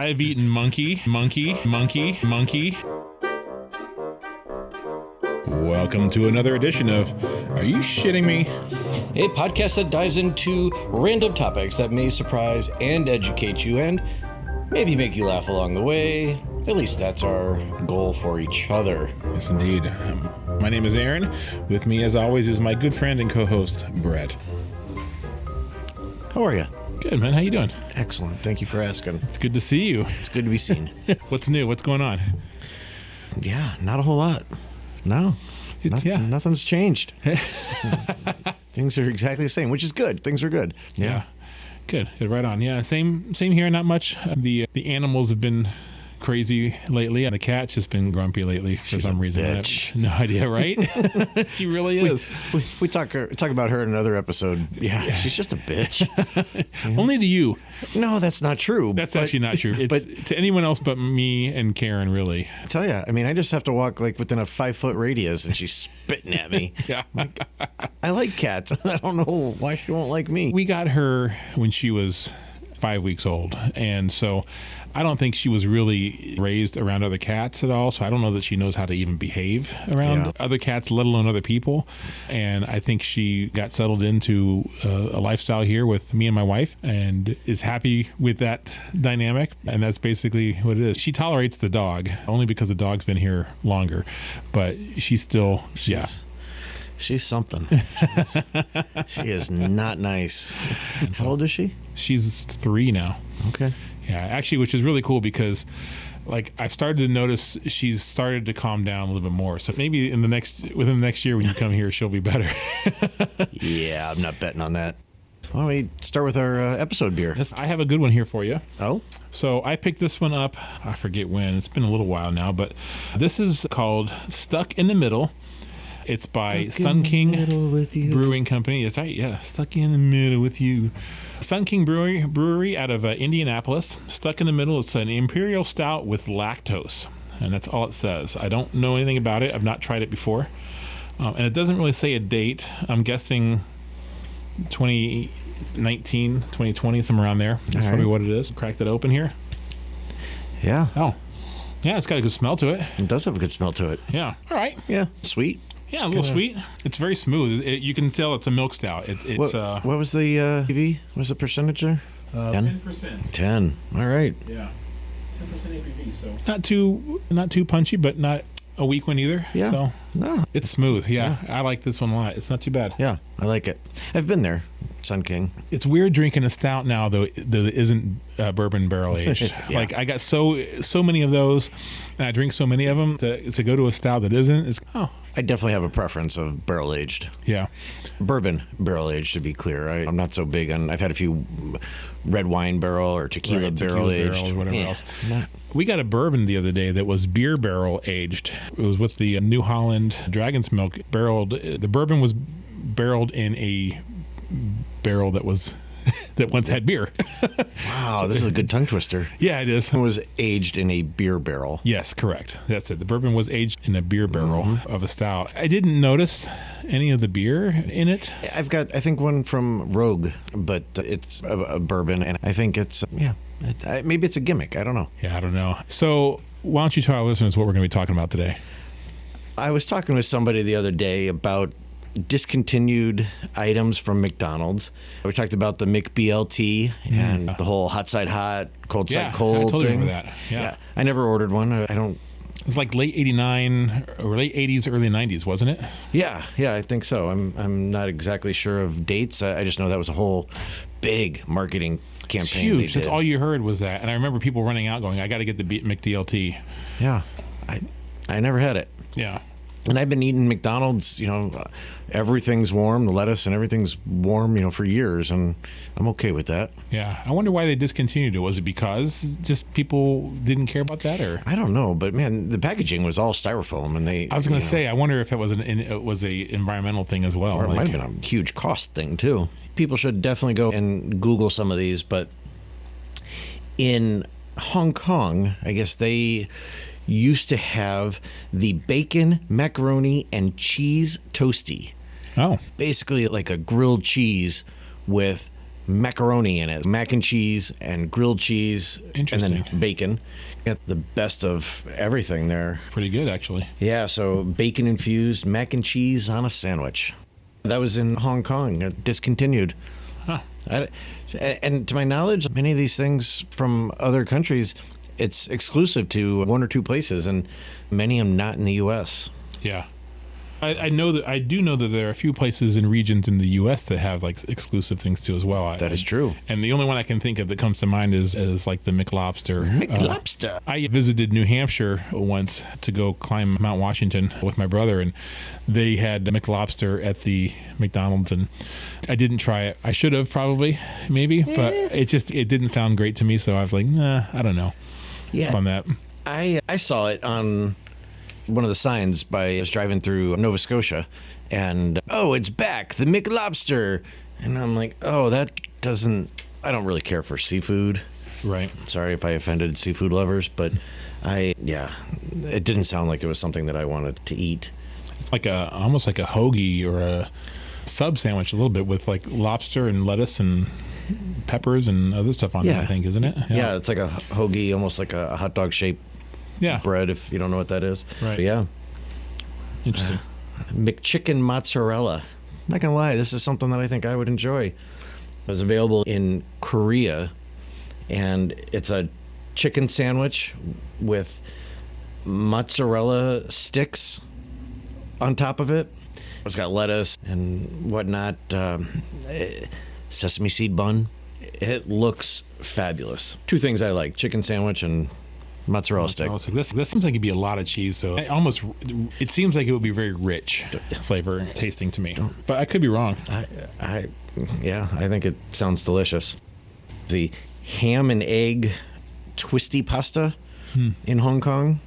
I've eaten monkey. Welcome to another edition of Are You Shitting Me? A podcast that dives into random topics that may surprise and educate you and maybe make you laugh along the way. At least that's our goal for each other. Yes, indeed. My name is Aaron. With me, as always, is my good friend and co-host, Brett. How are you? Good, man. How you doing? Excellent. Thank you for asking. It's good to see you. It's good to be seen. What's new? What's going on? Yeah, not a whole lot. No. Nothing's changed. Things are exactly the same, which is good. Things are good. Yeah. Good. Right on. Yeah, same here. Not much. The animals have been crazy lately, and the cat's just been grumpy lately for some reason. Bitch. I have no idea, right? She really is. We talk about her in another episode. Yeah. She's just a bitch. Only to you. No, that's not true. That's actually not true. It's to anyone else but me and Karen, really. I tell you, I mean, I just have to walk like within a 5-foot radius, and she's spitting at me. Yeah. I like cats. I don't know why she won't like me. We got her when she was 5 weeks old, and so I don't think she was really raised around other cats at all, so I don't know that she knows how to even behave around other cats, let alone other people. And I think she got settled into a lifestyle here with me and my wife and is happy with that dynamic, and that's basically what it is. She tolerates the dog only because the dog's been here longer, but she's still She's something. She is not nice. How old is she? She's 3 now. Okay. Yeah, actually, which is really cool because, like, I've started to notice she's started to calm down a little bit more. So maybe within the next year when you come here, she'll be better. Yeah, I'm not betting on that. Why don't we start with our episode beer? I have a good one here for you. Oh? So I picked this one up, I forget when. It's been a little while now, but this is called Stuck in the Middle. It's by Sun King Brewing Company. That's right, yeah. Stuck in the middle with you. Sun King Brewery out of Indianapolis. Stuck in the middle. It's an imperial stout with lactose, and that's all it says. I don't know anything about it. I've not tried it before, and it doesn't really say a date. I'm guessing 2019, 2020, somewhere around there. That's probably what it is. Cracked it open here. Yeah. Oh, yeah. It's got a good smell to it. It does have a good smell to it. Yeah. All right. Yeah. Sweet. Yeah, a little sweet. It's very smooth. You can tell it's a milk stout. What was the ABV? What was the percentage there? 10%. 10. All right. Yeah, 10% ABV. So not too punchy, but not a weak one either. Yeah. So no, it's smooth. Yeah, I like this one a lot. It's not too bad. Yeah, I like it. I've been there, Sun King. It's weird drinking a stout now though that isn't bourbon barrel aged. Yeah. Like I got so many of those, and I drink so many of them to go to a stout that isn't. I definitely have a preference of barrel aged. Yeah. Bourbon barrel aged, to be clear. I'm not so big on. I've had a few red wine barrel or tequila barrel aged, or whatever else. We got a bourbon the other day that was beer barrel aged. It was with the New Holland Dragon's Milk barreled. The bourbon was barreled in a barrel that once had beer. Wow, this is a good tongue twister. Yeah, it is. It was aged in a beer barrel. Yes, correct. That's it. The bourbon was aged in a beer barrel of a stout. I didn't notice any of the beer in it. I've got, I think, one from Rogue, but it's a bourbon, and I think it's, maybe it's a gimmick. I don't know. Yeah, I don't know. So why don't you tell our listeners what we're going to be talking about today? I was talking with somebody the other day about discontinued items from McDonald's. We talked about the McBLT and the whole hot side hot, cold side cold I totally thing. remember that. Yeah. I never ordered one. I don't. It was like late 89 or late 80s, early 90s, wasn't it? Yeah, I think so. I'm not exactly sure of dates. I just know that was a whole big marketing campaign. It's huge. That's all you heard was that. And I remember people running out going, I got to get the McDLT. Yeah. I never had it. Yeah. And I've been eating McDonald's, everything's warm, the lettuce and everything's warm, for years, and I'm okay with that. Yeah. I wonder why they discontinued it. Was it because just people didn't care about that, or? I don't know, but man, the packaging was all styrofoam, and I was going to say, I wonder if it was a environmental thing as well. Or it might have been a huge cost thing too. People should definitely go and Google some of these, but in Hong Kong, I guess they used to have the bacon, macaroni, and cheese toasty. Oh. Basically like a grilled cheese with macaroni in it, mac and cheese and grilled cheese, and then bacon. Got the best of everything there. Pretty good, actually. Yeah, so bacon infused mac and cheese on a sandwich. That was in Hong Kong, discontinued. Huh. And to my knowledge, many of these things from other countries, it's exclusive to one or two places, and many of them not in the U.S. Yeah. I do know that there are a few places and regions in the U.S. that have like exclusive things too as well. That is true. And the only one I can think of that comes to mind is like the McLobster. McLobster. I visited New Hampshire once to go climb Mount Washington with my brother, and they had McLobster at the McDonald's, and I didn't try it. I should have probably, maybe, but it didn't sound great to me, so I was like, nah, I don't know. Yeah. On that. I saw it on one of the signs I was driving through Nova Scotia, and it's back, the McLobster, and I'm like, I don't really care for seafood. Right. Sorry if I offended seafood lovers, but it didn't sound like it was something that I wanted to eat. It's like almost like a hoagie or a sub sandwich a little bit, with like lobster and lettuce and peppers and other stuff on it, I think, isn't it? Yeah, it's like a hoagie, almost like a hot dog shaped bread, if you don't know what that is. Right. But yeah. Interesting. McChicken mozzarella. Not gonna lie, this is something that I think I would enjoy. It was available in Korea, and it's a chicken sandwich with mozzarella sticks on top of it. It's got lettuce and whatnot, sesame seed bun. It looks fabulous. Two things I like: chicken sandwich and mozzarella stick. This seems like it'd be a lot of cheese, so it seems like it would be very rich flavor and tasting to me. But I could be wrong. I think it sounds delicious. The ham and egg twisty pasta in Hong Kong.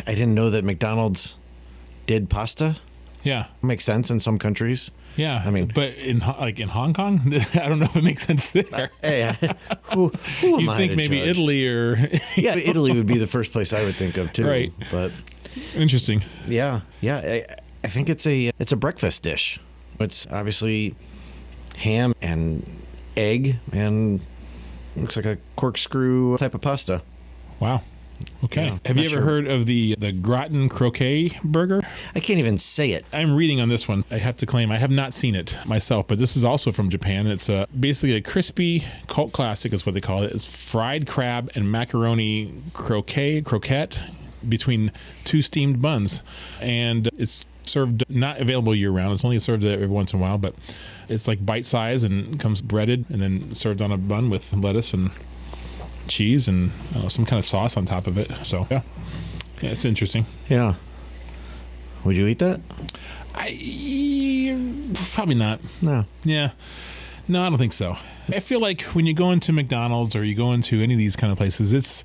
I didn't know that McDonald's did pasta. Yeah. Makes sense in some countries. Yeah, I mean, but in Hong Kong, I don't know if it makes sense there. Hey, who am you I think to maybe judge? Italy or Italy would be the first place I would think of too. Right. But interesting. Yeah. I think it's a breakfast dish. It's obviously ham and egg and looks like a corkscrew type of pasta. Wow. Okay. Yeah, have you ever heard of the gratin croquet burger? I can't even say it. I'm reading on this one. I have to claim I have not seen it myself, but this is also from Japan. It's basically a crispy cult classic is what they call it. It's fried crab and macaroni croquette between two steamed buns. And it's served, not available year round. It's only served every once in a while, but it's like bite size and comes breaded and then served on a bun with lettuce and cheese and some kind of sauce on top of it. So yeah, it's interesting. Yeah. Would you eat that? Probably not. No. Yeah. No, I don't think so. I feel like when you go into McDonald's or you go into any of these kind of places,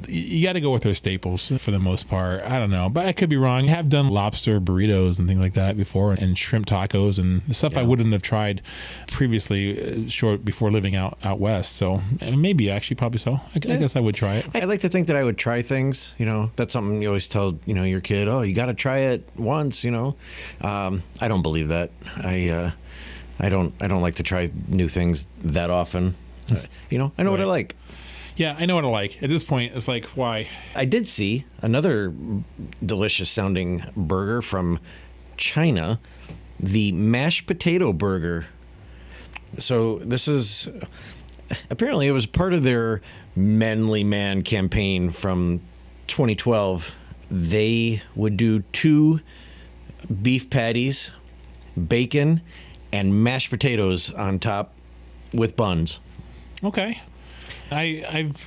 you got to go with their staples for the most part. I don't know, but I could be wrong. I have done lobster burritos and things like that before, and shrimp tacos and stuff I wouldn't have tried previously, before living out west. So maybe, actually, probably so. I guess I would try it. I like to think that I would try things. That's something you always tell your kid. Oh, you got to try it once. I don't believe that. I don't like to try new things that often. I know what I like. Yeah, I know what I like. At this point, it's like, why? I did see another delicious sounding burger from China, the mashed potato burger. So this is, apparently it was part of their Manly Man campaign from 2012. They would do 2 beef patties, bacon, and mashed potatoes on top with buns. Okay. I've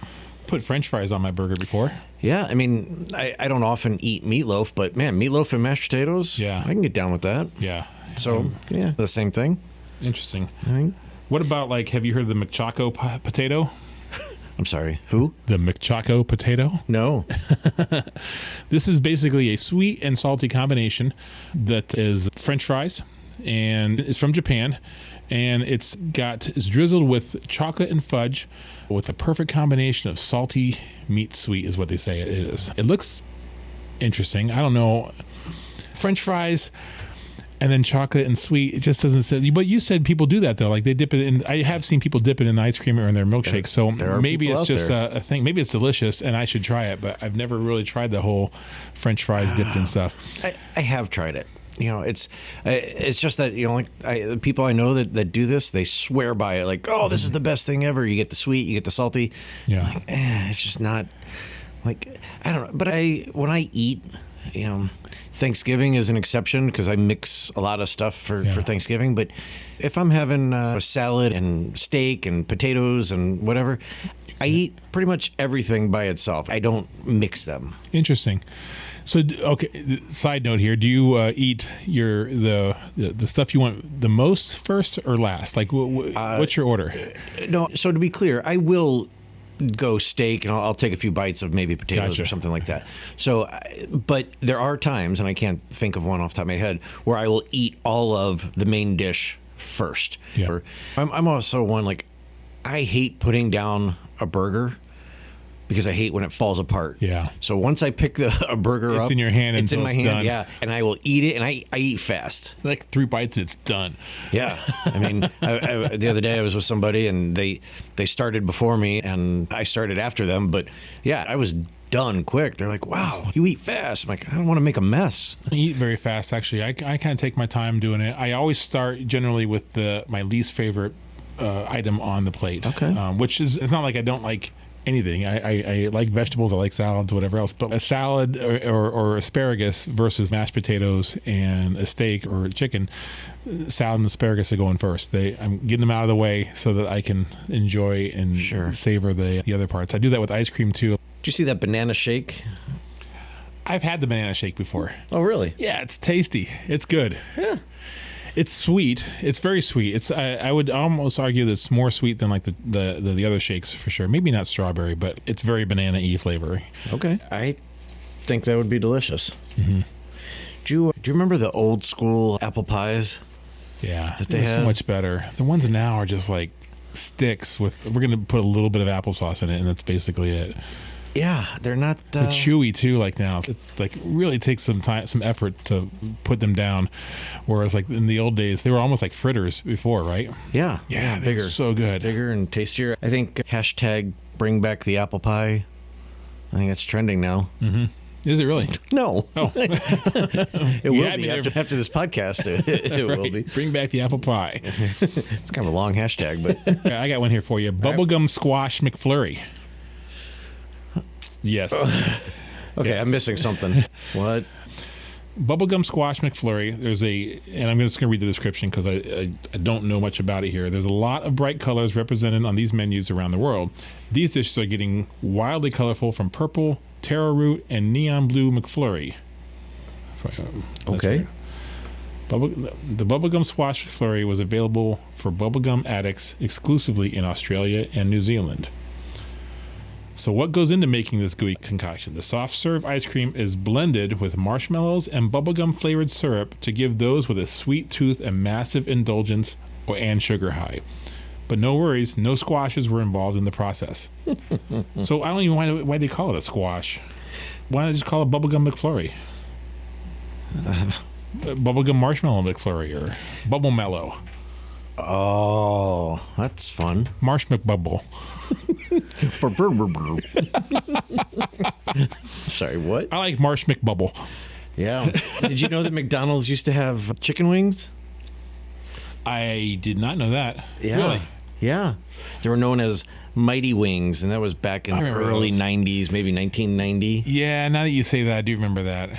put French fries on my burger before. Yeah, I mean, I don't often eat meatloaf, but man, meatloaf and mashed potatoes, yeah, I can get down with that. Yeah. So, the same thing. Interesting. I think. What about, have you heard of the McChaco potato? I'm sorry, who? The McChaco potato? No. This is basically a sweet and salty combination that is French fries, and it's from Japan. And it's drizzled with chocolate and fudge with a perfect combination of salty meat sweet is what they say it is. It looks interesting. I don't know. French fries, And then chocolate and sweet, it just doesn't say. But you said people do that though, like they dip it in. I have seen people dip it in ice cream or in their milkshakes. So maybe it's just a thing. Maybe it's delicious, and I should try it. But I've never really tried the whole French fries dipped in stuff. I have tried it. It's just that the people I know that do this, they swear by it. Like, oh, this is the best thing ever. You get the sweet, you get the salty. Yeah, like, it's just not. Like, I don't know. But when I eat, Thanksgiving is an exception because I mix a lot of stuff for Thanksgiving. But if I'm having a salad and steak and potatoes and whatever, I eat pretty much everything by itself. I don't mix them. Interesting. So, okay, side note here, do you eat the stuff you want the most first or last? Like, what's your order? No, so to be clear, I will go steak and I'll take a few bites of maybe potatoes or something like that. So, but there are times, and I can't think of one off the top of my head, where I will eat all of the main dish first. Yeah. I'm also one, like, I hate putting down a burger because I hate when it falls apart. Yeah. So once I pick a burger up, it's in your hand. It's in my hand. Done. Yeah. And I will eat it, and I eat fast. It's like 3 bites and it's done. Yeah. I mean, the other day I was with somebody and they started before me and I started after them. But yeah, I was done quick. They're like, wow, you eat fast. I'm like, I don't want to make a mess. I eat very fast, actually. I kind of take my time doing it. I always start generally with my least favorite item on the plate. Okay. Which is, it's not like I don't like anything. I like vegetables, I like salads, whatever else, but a salad or asparagus versus mashed potatoes and a steak or chicken, salad and asparagus are going first. I'm getting them out of the way so that I can enjoy and savor the other parts. I do that with ice cream too. Did you see that banana shake? I've had the banana shake before. Oh, really? Yeah, it's tasty. It's good. Yeah. It's sweet. It's very sweet. It's I would almost argue that it's more sweet than like the other shakes for sure. Maybe not strawberry, but it's very banana-y flavor. Okay. I think that would be delicious. Mm-hmm. Do you remember the old school apple pies? Yeah, that they had? So much better. The ones now are just like sticks with. We're gonna put a little bit of applesauce in it, and that's basically it. Yeah, they're not. They're chewy too. Like now, it's like really takes some time, some effort to put them down. Whereas like in the old days, they were almost like fritters before, right? Yeah, yeah, bigger, so good, bigger and tastier. I think hashtag bring back the apple pie. I think it's trending now. Mm-hmm. Is it really? No. Oh. It will be after this podcast. It right. will be. Bring back the apple pie. It's kind of a long hashtag, but yeah, I got one here for you. Bubblegum squash McFlurry. Yes. Okay, yes. I'm missing something. What? Bubblegum squash McFlurry. And I'm just going to read the description because I don't know much about it here. There's a lot of bright colors represented on these menus around the world. These dishes are getting wildly colorful, from purple, taro root, and neon blue McFlurry. Okay. The Bubblegum Squash McFlurry was available for bubblegum addicts exclusively in Australia and New Zealand. So what goes into making this gooey concoction? The soft serve ice cream is blended with marshmallows and bubblegum flavored syrup to give those with a sweet tooth a massive indulgence and sugar high. But no worries, no squashes were involved in the process. So I don't even know why they call it a squash. Why not just call it Bubblegum McFlurry? Bubblegum Marshmallow McFlurry or Bubble Mellow. Oh, that's fun. Marsh McBubble. Sorry, what? I like Marsh McBubble. Yeah. Did you know that McDonald's used to have chicken wings? I did not know that. Yeah. Really? Yeah. They were known as Mighty Wings, and that was back in the early 90s, maybe 1990. Yeah, now that you say that, I do remember that.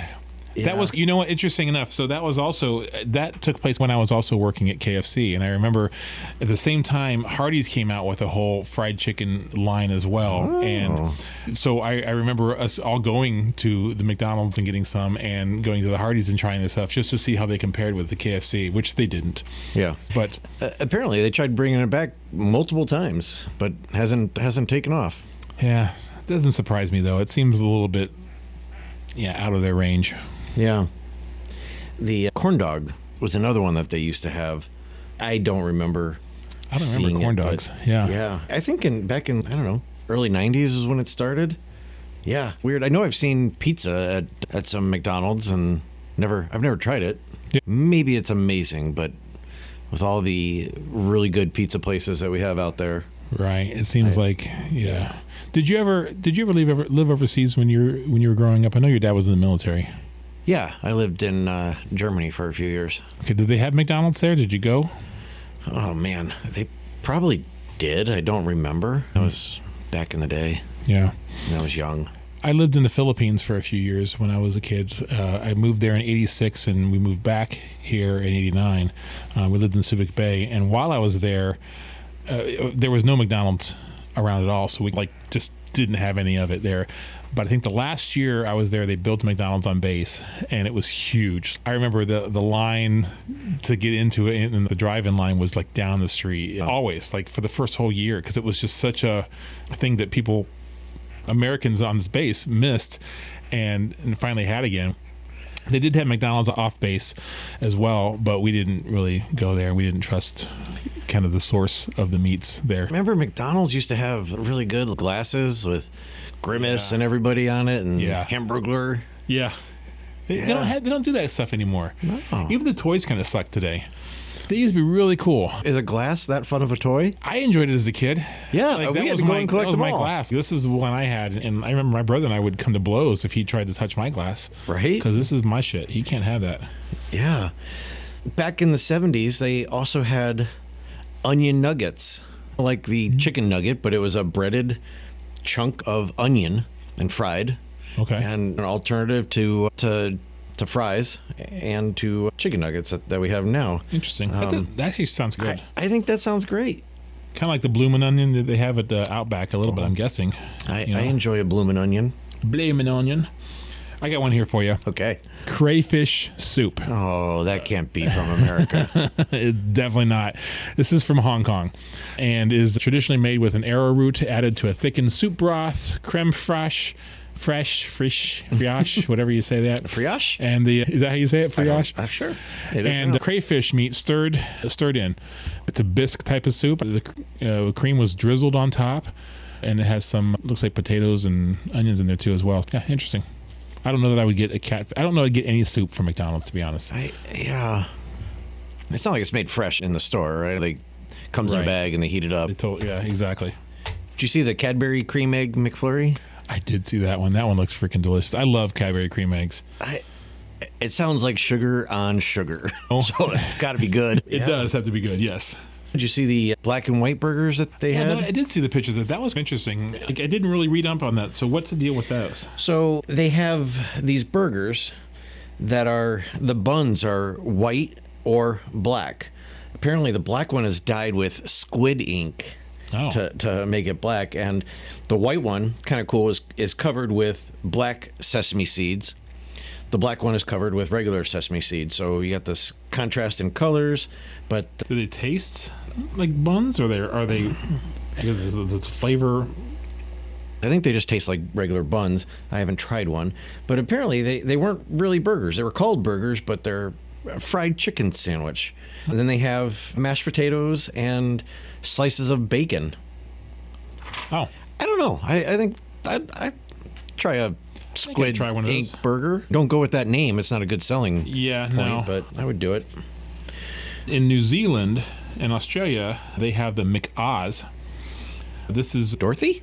Yeah. That was, interesting enough. So that took place when I was also working at KFC. And I remember at the same time, Hardee's came out with a whole fried chicken line as well. Oh. And so I remember us all going to the McDonald's and getting some, and going to the Hardee's and trying this stuff just to see how they compared with the KFC, which they didn't. Yeah. But apparently they tried bringing it back multiple times, but hasn't taken off. Yeah. It doesn't surprise me, though. It seems a little bit, out of their range. Yeah. The corn dog was another one that they used to have. I don't remember. I don't remember corn dogs. Yeah. Yeah. I think back in, I don't know, early 90s is when it started. Yeah. Weird. I know I've seen pizza at some McDonald's, and I've never tried it. Yeah. Maybe it's amazing, but with all the really good pizza places that we have out there. Right. It seems like, yeah. Did you ever live overseas when you were growing up? I know your dad was in the military. Yeah, I lived in Germany for a few years. Okay. Did they have McDonald's there? Did you go? Oh man, they probably did. I don't remember. That was back in the day. Yeah. When I was young. I lived in the Philippines for a few years when I was a kid. I moved there in '86, and we moved back here in '89. We lived in Subic Bay, and while I was there, there was no McDonald's around at all, so we just didn't have any of it there. But I think the last year I was there, they built a McDonald's on base, and it was huge. I remember the line to get into it, and the drive-in line was like down the street, always, like for the first whole year, because it was just such a thing that Americans on this base missed and finally had again. They did have McDonald's off base as well, but we didn't really go there. We didn't trust kind of the source of the meats there. Remember McDonald's used to have really good glasses with Grimace and everybody on it, and Hamburglar. Yeah. They don't do that stuff anymore. No. Even the toys kind of suck today. They used to be really cool. Is a glass that fun of a toy? I enjoyed it as a kid. Yeah, that we had was to go and collect that was them my all. glass. This is one I had, and I remember my brother and I would come to blows if he tried to touch my glass. Right? Because this is my shit. He can't have that. Yeah. Back in the 70s, they also had onion nuggets, like the chicken nugget, but it was a breaded chunk of onion and fried. Okay. And an alternative to fries and to chicken nuggets that we have now. Interesting. That actually sounds good. I think that sounds great. Kind of like the bloomin' onion that they have at the Outback a little bit, I'm guessing. I enjoy a bloomin' onion. Bloomin' onion. I got one here for you. Okay. Crayfish soup. Oh, that can't be from America. Definitely not. This is from Hong Kong and is traditionally made with an arrowroot added to a thickened soup broth, creme fraiche, fraiche, whatever you say that. Fraiche? And is that how you say it, fraiche? I'm sure. It is and now. Crayfish meat stirred in. It's a bisque type of soup. The cream was drizzled on top, and it has some, looks like potatoes and onions in there too as well. Yeah, interesting. I don't know that I would get I don't know I'd get any soup from McDonald's, to be honest. Yeah. It's not like it's made fresh in the store, right? Like, comes in a bag and they heat it up. Yeah, exactly. Did you see the Cadbury Cream Egg McFlurry? I did see that one. That one looks freaking delicious. I love Cadbury cream eggs. It sounds like sugar on sugar. So it's got to be good. It does have to be good, yes. Did you see the black and white burgers that they had? No, I did see the pictures. That was interesting. I didn't really read up on that. So what's the deal with those? So they have these burgers that the buns are white or black. Apparently the black one is dyed with squid ink. To make it black, and the white one, kind of cool, is covered with black sesame seeds. The black one is covered with regular sesame seeds, so you got this contrast in colors. But do they taste like buns, or are they? Because the flavor. I think they just taste like regular buns. I haven't tried one, but apparently they weren't really burgers. They were called burgers, but they're a fried chicken sandwich. And then they have mashed potatoes and slices of bacon. Oh. I don't know. I think I'd try a squid ink burger. Don't go with that name. It's not a good selling point, but I would do it. In New Zealand and Australia, they have the McOz. This is Dorothy?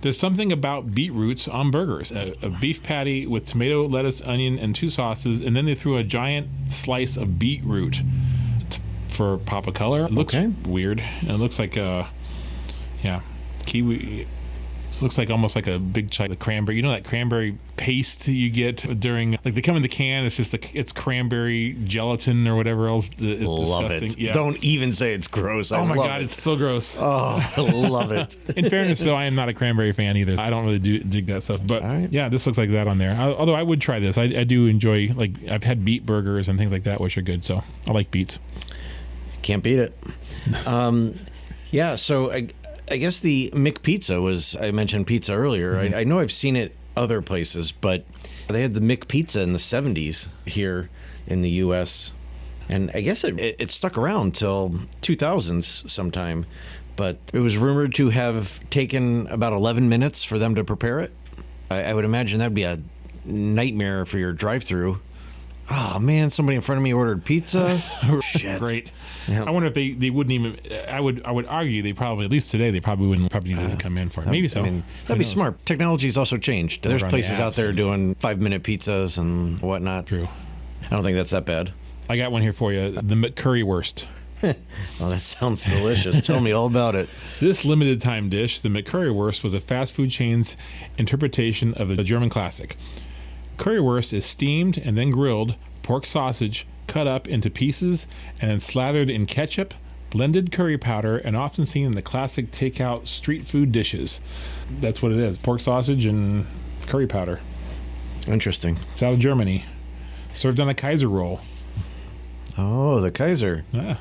There's something about beetroots on burgers. A beef patty with tomato, lettuce, onion, and 2 sauces, and then they threw a giant slice of beetroot for pop of color. It looks weird. It looks like kiwi. Looks like almost like a big chunk of cranberry. You know that cranberry paste you get during, like, they come in the can. It's just it's cranberry gelatin or whatever else. It's love disgusting. it. Yeah. Don't even say it's gross. Oh my God, it's so gross. Oh, I love it. In fairness, though, I am not a cranberry fan either. I don't really dig that stuff. But yeah, this looks like that on there. Although I would try this. I do enjoy, like, I've had beet burgers and things like that, which are good. So I like beets. Can't beat it. Yeah, so I guess the McPizza was, I mentioned pizza earlier. Mm-hmm. I know I've seen it other places, but they had the McPizza in the 70s here in the U.S. And I guess it stuck around till 2000s sometime. But it was rumored to have taken about 11 minutes for them to prepare it. I would imagine that'd be a nightmare for your drive-through. Oh man, somebody in front of me ordered pizza. Shit. Great. Yeah. I wonder if they wouldn't even. I would argue they probably, at least today, they probably wouldn't need to come in for it. Maybe so. I mean, that'd be smart. Technology's also changed. There's places out there doing 5-minute pizzas and whatnot. True. I don't think that's that bad. I got one here for you. The McCurrywurst. Oh, that sounds delicious. Tell me all about it. This limited time dish, the McCurrywurst, was a fast food chain's interpretation of the German classic. Currywurst is steamed and then grilled pork sausage cut up into pieces and then slathered in ketchup, blended curry powder, and often seen in the classic takeout street food dishes. That's what it is, pork sausage and curry powder. Interesting. It's out of Germany. Served on a Kaiser roll. Oh, the Kaiser. Yeah.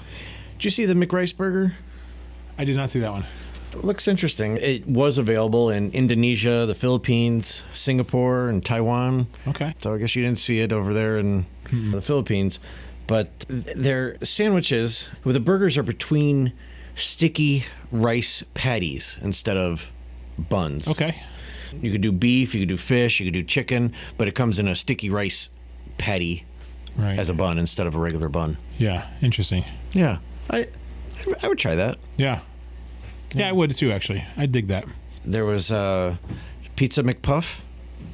Did you see the McRice burger? I did not see that one. It looks interesting. It was available in Indonesia, the Philippines, Singapore, and Taiwan. Okay. So I guess you didn't see it over there in the Philippines. But they're sandwiches where the burgers are between sticky rice patties instead of buns. Okay. You could do beef, you could do fish, you could do chicken, but it comes in a sticky rice patty as a bun instead of a regular bun. Yeah, interesting. Yeah. I would try that. Yeah. Yeah, I would too, actually. I'd dig that. There was Pizza McPuff.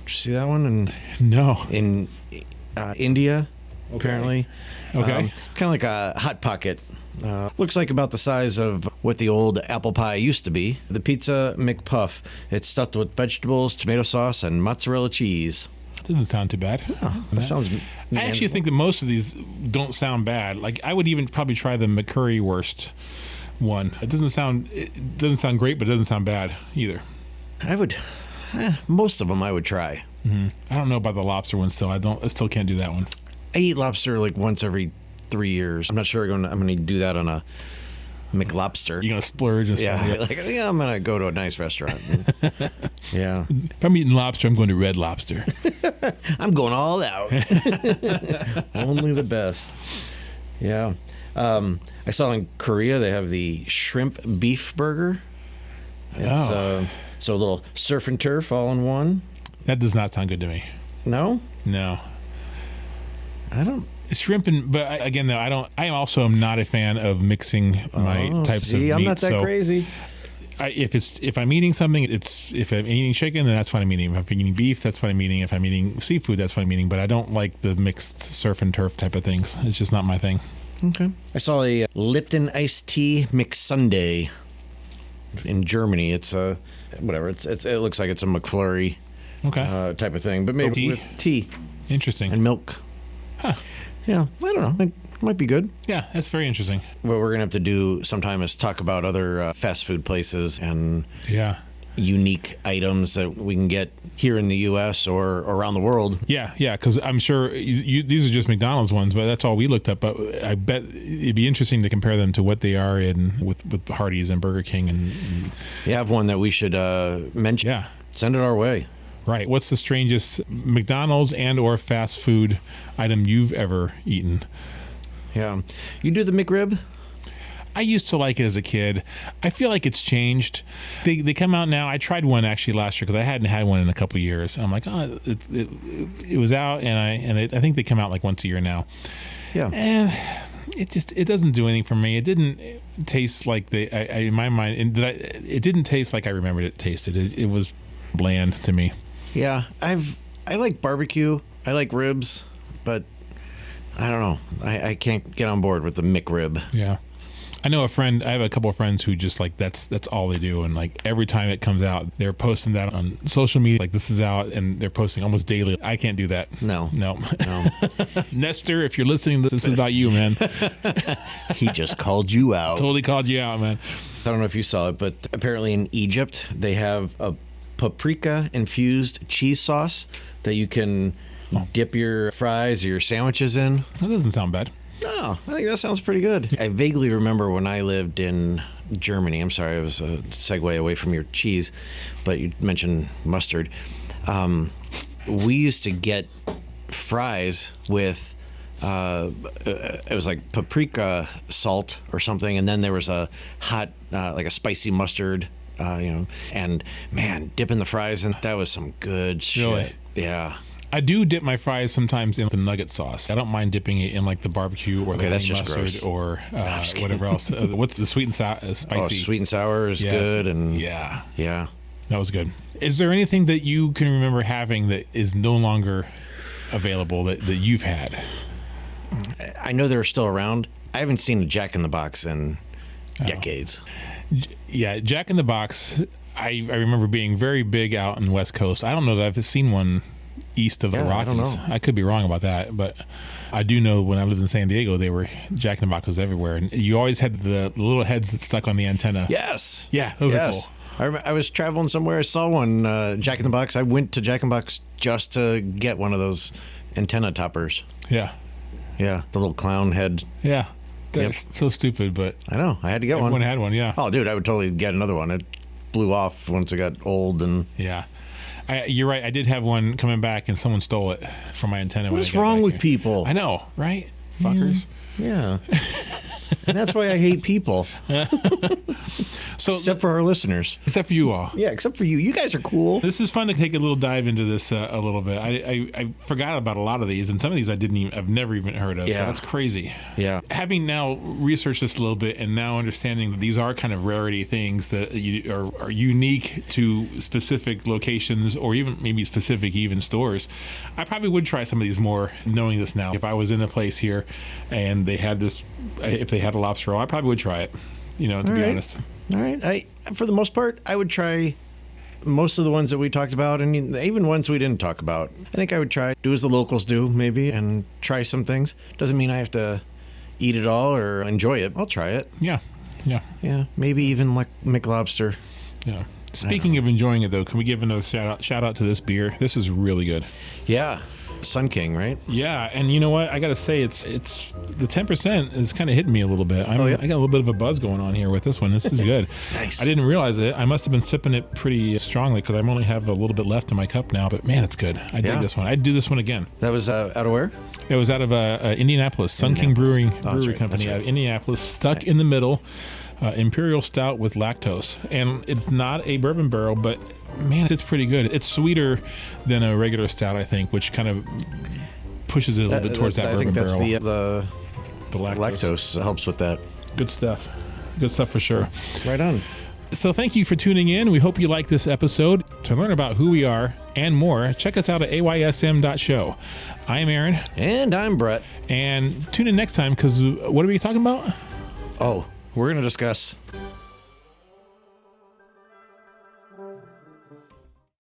Did you see that one? No. In India, apparently. Okay. Kind of like a Hot Pocket. Looks like about the size of what the old apple pie used to be. The Pizza McPuff. It's stuffed with vegetables, tomato sauce, and mozzarella cheese. Doesn't sound too bad. Oh, that sounds... I actually think that most of these don't sound bad. Like, I would even probably try the McCurrywurst one. It doesn't sound great, but it doesn't sound bad either. I would... most of them I would try. Mm-hmm. I don't know about the lobster one still. I still can't do that one. I eat lobster like once every 3 years. I'm not sure I'm going to do that on a McLobster. You're going to splurge and stuff. Yeah, I'm going to go to a nice restaurant. Yeah. If I'm eating lobster, I'm going to Red Lobster. I'm going all out. Only the best. Yeah. I saw in Korea they have the shrimp beef burger. It's so a little surf and turf all in one. That does not sound good to me. No? No. I don't. Shrimp but again though, I also am not a fan of mixing my types of meat. I'm not that crazy. If I'm eating something, if I'm eating chicken, then that's what I'm eating. If I'm eating beef, that's what I'm eating. If I'm eating seafood, that's what I'm eating. But I don't like the mixed surf and turf type of things. It's just not my thing. Okay. I saw a Lipton iced tea McSundae in Germany. It's whatever. It looks like it's a McFlurry type of thing, but maybe with tea. Interesting. And milk. Huh. Yeah, I don't know. It might be good. Yeah, that's very interesting. What we're going to have to do sometime is talk about other fast food places and unique items that we can get here in the U.S. or around the world. Yeah, because I'm sure these are just McDonald's ones, but that's all we looked up. But I bet it'd be interesting to compare them to what they are with Hardee's and Burger King. And you have one that we should mention. Yeah. Send it our way. Right. What's the strangest McDonald's and or fast food item you've ever eaten? Yeah. You do the McRib? I used to like it as a kid. I feel like it's changed. They come out now. I tried one actually last year because I hadn't had one in a couple of years. I'm like, it was out, and I think they come out like once a year now. Yeah. And it doesn't do anything for me. It didn't taste like in my mind. It didn't taste like I remembered it tasted. It was bland to me. Yeah, I like barbecue. I like ribs, but I don't know. I can't get on board with the McRib. Yeah. I know I have a couple of friends who just like that's all they do, and like every time it comes out, they're posting that on social media, like this is out, and they're posting almost daily. I can't do that. No. Nestor, if you're listening, this is about you, man. He just called you out. Totally called you out, man. I don't know if you saw it, but apparently in Egypt they have a paprika infused cheese sauce that you can dip your fries or your sandwiches in. That doesn't sound bad. No, I think that sounds pretty good. I vaguely remember when I lived in Germany. I'm sorry, it was a segue away from your cheese, but you mentioned mustard. We used to get fries with it was like paprika salt or something, and then there was a hot like a spicy mustard, and man, dipping the fries in, that was some good shit. Really? Yeah. I do dip my fries sometimes in the nugget sauce. I don't mind dipping it in like the barbecue or the that's honey just mustard gross. or whatever else. What's the sweet and sour, spicy? Oh, sweet and sour is Yes. good, and Yeah, yeah. that was good. Is there anything that you can remember having that is no longer available that you've had? I know they're still around. I haven't seen a Jack in the Box in decades. Yeah, Jack in the Box. I remember being very big out in the West Coast. I don't know that I've seen one east of the Rockies. I don't know. I could be wrong about that, but I do know when I lived in San Diego, they were Jack in the Boxes everywhere, and you always had the little heads that stuck on the antenna. Yes. Yeah, those are cool. I was traveling somewhere. I saw one Jack in the Box. I went to Jack in the Box just to get one of those antenna toppers. Yeah, Yeah, the little clown head. yeah. They're so stupid, but I know. I had to get everyone one. had one. Yeah. Oh, dude, I would totally get another one. It blew off once it got old, and Yeah. You're right. I did have one coming back, and someone stole it from my antenna. what's wrong with people? I know, right? Fuckers. Yeah. And that's why I hate people. So, Except for our listeners. except for you all. Yeah, except for you. You guys are cool. This is fun to take a little dive into this a little bit. I forgot about a lot of these, and some of these I've never even heard of. Yeah. So that's crazy. Yeah. Having now researched this a little bit, and now understanding that these are kind of rarity things that are unique to specific locations, or even maybe specific even stores, I probably would try some of these more, knowing this now. If I was in a place here, and they had this, if they had a lobster roll, I probably would try it. To All be right. honest. All right. For the most part, I would try most of the ones that we talked about, and even ones we didn't talk about. I think I would do as the locals do, maybe, and try some things. Doesn't mean I have to eat it all or enjoy it. I'll try it. Yeah. Yeah, maybe even like McLobster. Yeah. Speaking of enjoying it, though, can we give another shout out to this beer? This is really good. Yeah, Sun King, right? Yeah, and you know what? I got to say, it's the 10% is kind of hitting me a little bit. I got a little bit of a buzz going on here with this one. This is good. Nice. I didn't realize it. I must have been sipping it pretty strongly because I only have a little bit left in my cup now. But man, it's good. I dig this one. I'd do this one again. That was out of where? It was out of Indianapolis, Sun King Brewery right, Company out of right. Indianapolis, stuck in the middle. Imperial Stout with lactose, and it's not a bourbon barrel, but man, it's pretty good. It's sweeter than a regular stout, I think, which kind of pushes it a little bit towards that bourbon barrel. I think that's the lactose helps with that. Good stuff for sure. Right on. So thank you for tuning in. We hope you like this episode. To learn about who we are and more, check us out at aysm.show. I'm Aaron. And I'm Brett. And tune in next time, because what are we talking about? Oh, we're going to discuss